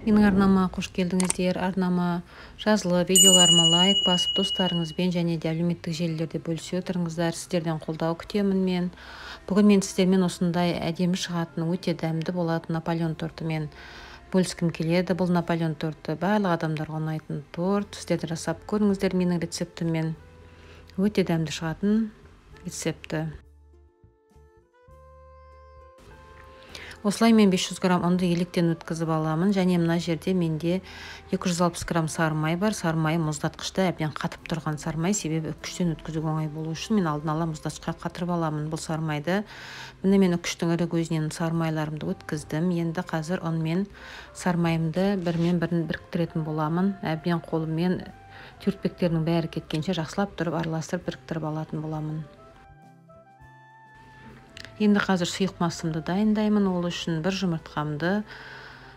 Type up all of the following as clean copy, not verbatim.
Менің арнама қош келдіңіздер. Арнама жазылып, видеоларыма лайк басып, достарыңызбен және де әлеуметтік желілерде бөлісе отырыңыздар. Сіздерден қолдау күтемін мен. Бүгін мен сіздермен осындай әдемі шығатын, өте дәмді болатын Наполеон тортымен бөліскім келеді. Бұл Наполеон торты барлық адамдарға ұнайтын торт. Сіздер де жасап көріңіздер менің рецептіммен. Өте дәмді шығатын рецепті. Осылай мен 500 грамм ұнды електен өткізіп аламын, және мына жерде менде 260 грамм сары май бар. Сары май мұздатқышта әбден қатып тұрған сары май, себебі үккіштен өткізу оңай болу үшін мен алдын ала мұздатқышқа қатырып аламын бұл сары майды. Міне мен үккіштің ірі көзінен сары майларымды өткіздім. Енді қазір ұн мен сары майымды бірімен бірін біріктіретін боламын. Әбден қолыммен түртпектерінің бәрі кеткенше жақсылап тұрып араластырып біріктіріп алатын боламын. Енді қазір сұйық масымды дайындаймын. Ол үшін бір жұмыртқамды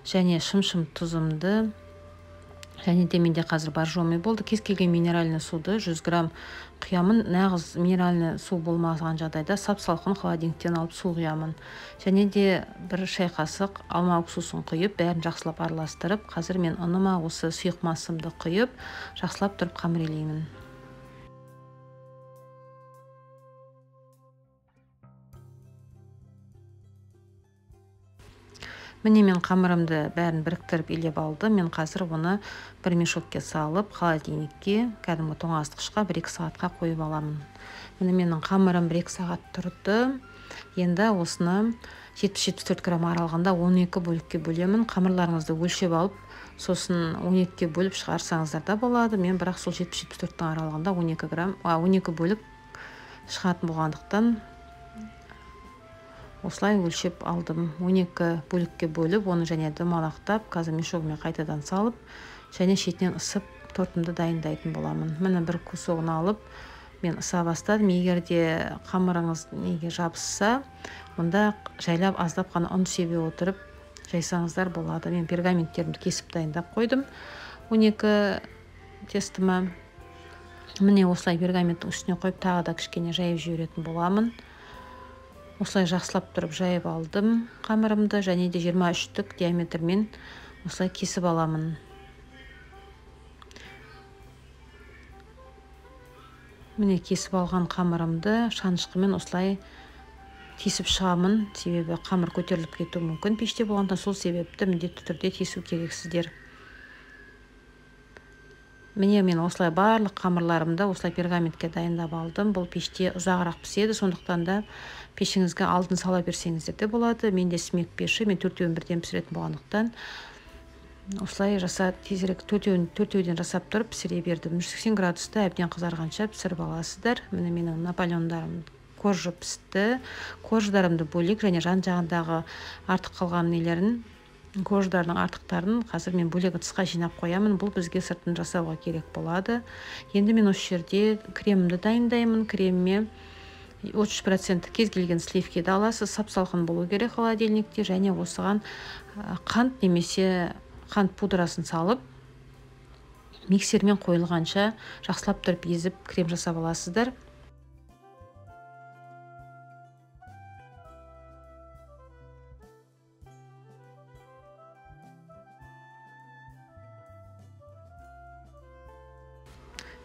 және шым тұзымды және де менде қазір боржоми болды. Кез келген минеральный суды 100 грамм құямын. Нағыз минеральный су болмаған жағдайда сап-салқын холодильниктен алып су құямын. Және де бір шай қасық алма уксусын құйып, бәрін жақсылап араластырып, қазір мен ұныма осы сұйық масымды құйып, жақсылап тұрып қамыр илеймін. Міне мен қамырымды бәрін біріктіріп илеп алдым. Мен қазір оны бір мешокке салып, холодильникке, кәдімгі тоңазытқышқа 1-2 сағатқа қойып аламын. Міне менің қамырым 1-2 сағат тұрды. Енді осыны 70-74 грамм аралығында 12 бөлікке бөлемін. Қамырларыңызды өлшеп алып, сосын 12-ке бөліп шығарсаңыздар да болады. Мен бірақ сол 70-74-тің аралығында 12 бөлік шығатын болғандықтан осылай өлшеп алдым. 12 бөлікке бөліп, оны және домалақтап, қазір мешогыме қайтадан салып, және шетінен ысып тортымды дайындайтын боламын. Міне бір кусогын алып, мен ыса бастадым. Егер де қамырыңыз неге жабысса, онда жайлап аздап қана ұн себе отырып жайсаңыздар болады. Мен пергаменттерімді кесіп дайындап қойдым 12 тестіма. Міне осылай пергаменттің үстіне қойып, тағы да кішкене жайып жіберетін боламын. Осылай жақсылап тұрып жайып алдым қамырымды, және де 23-тік диаметрмен осылай кесіп аламын. Міне кесіп алған қамырымды шанышқымен осылай тесіп шығамын, себебі қамыр көтеріліп кетуі мүмкін пеште болғанда, сол себепті міндетті түрде тесу керексіздер. Міне мен осылай барлық қамырларымды осылай пергаментке дайындап алдым. Бұл пеште ұзағырақ піседі, сондықтан да пешіңізге алдын сала берсеңіздер де болады. Менде смек пеші, мен 4-еуін бірден пісіретін болғандықтан осылай тезірек 4-еуден жасап тұрып пісіре бердім. 180 градуста әбден қызарғанша пісіріп аласыздар. Міне менің наполеондарым қоржы пісті. Қорждарымды бөлек және жан жағындағы артық қалған нелерін, қорждардың артықтарын қазір мен бөлек ыдысқа жинап қоямын. Бұл бізге сыртын жасауға керек болады. Енді мен осы жерде кремімді дайындаймын. Кремме 33% кез келген сливкеді аласыз. Сап-салқын болу керек холодильникте, және осыған қант немесе қант пудрасын салып, миксермен қойылғанша жақсылап тұрып езіп крем жасап аласыздар.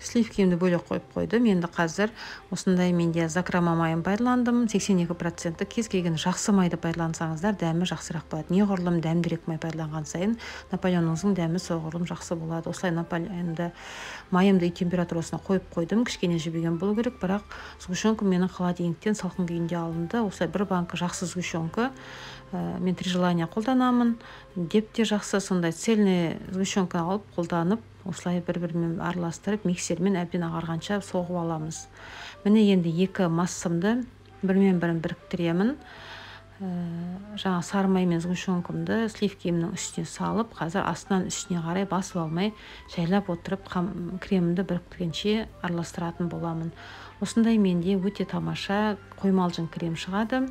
Сливкемді бөлек қойып қойдым. Енді қазір осындай менде закрома майын пайдаландым. 82% кез келген жақсы майды пайдалансаңыздар, дәмі жақсырақ болады. Неғұрлым дәмдірек май пайдаланған сайын наполеоныңыздың дәмі соғұрлым жақсы болады. Осылай наполеонды майымды үй температурасына қойып қойдым. Кішкене жібіген болу керек, бірақ сгущенка менің холодильниктен салқын күйінде алынды. Осылай бір банка жақсы сгущенка мен 3 желания қолданамын. Деп те жақсы, сондай цельный сгущенка алып қолданып, осылай бір-бірімен араластырып, миксермен әбден ағарғанша соғып аламыз. Міне енді 2 массамды бірімен бірін біріктіремін. Жаңа сары май мен сгущенкамды сливкемнің үстіне салып, қазір астынан үстіне қарай басып алмай, жайлап отырып кремімді біріктіргенше араластыратын боламын. Осындай менде өте тамаша қоймалжың крем шығады.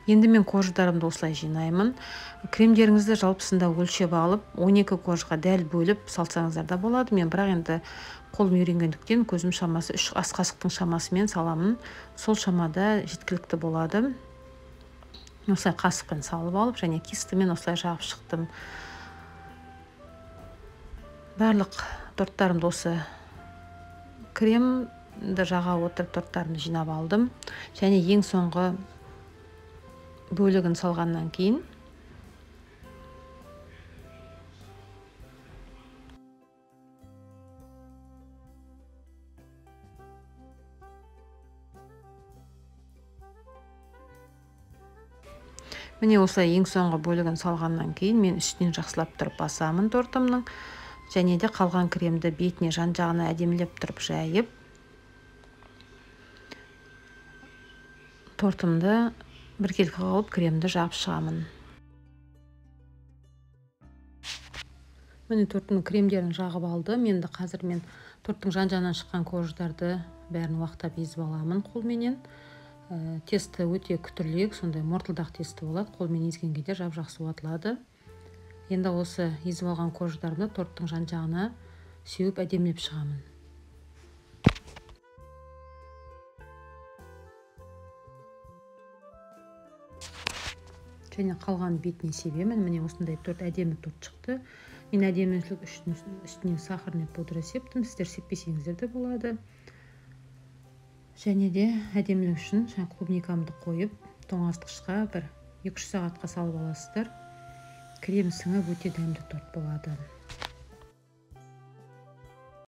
Енді мен қорждарымды осылай жинаймын. Кремдеріңізді жалпысында өлшеп алып, 12 қоржға дәл бөліп салсаңыздар да болады. Мен бірақ енді қолым үйренгендіктен көзім шамасы 3 ас қасықтың шамасымен саламын. Сол шамада жеткілікті болады. осылай қасықпен салып алып, және кистімен осылай жағып шықтым. Барлық торттарымды осы кремді жаға отырып торттарымды жинап алдым. Және ең соңғы бөлігін салғаннан кейін міне осылай ең соңғы бөлігін салғаннан кейін мен үстінен жақсылап тұрып басамын тортымның. Және де қалған кремді бетіне жан-жағына әдемілеп тұрып жайып, тортымды біркелкі қылып кремді жағып шығамын. Міне торттың кремдерін жағып алдым. Енді қазір мен торттың жан-жағынан шыққан қуырждарды бәрін уақтап езіп аламын қолменен. Тесті өте күтірлік, сондай мортылдақ тесті болады. Қолмен езген кезде жап-жақсы уатылады. Енді осы езіп алған қуырждарды торттың жан-жағына сеуіп әдемілеп шығамын. Және қалған бетіне себемін. Міне осындай торт, әдемі торт шықты. Мен әдемілік үстіне сахарный пудра септім. Сіздер сеппесеңіздер де болады. Және де әдемілік үшін клубникамды қойып, тоңазытқышқа бір 2-3 сағатқа салып аласыздар. Крем сіңіп өте дәмді торт болады.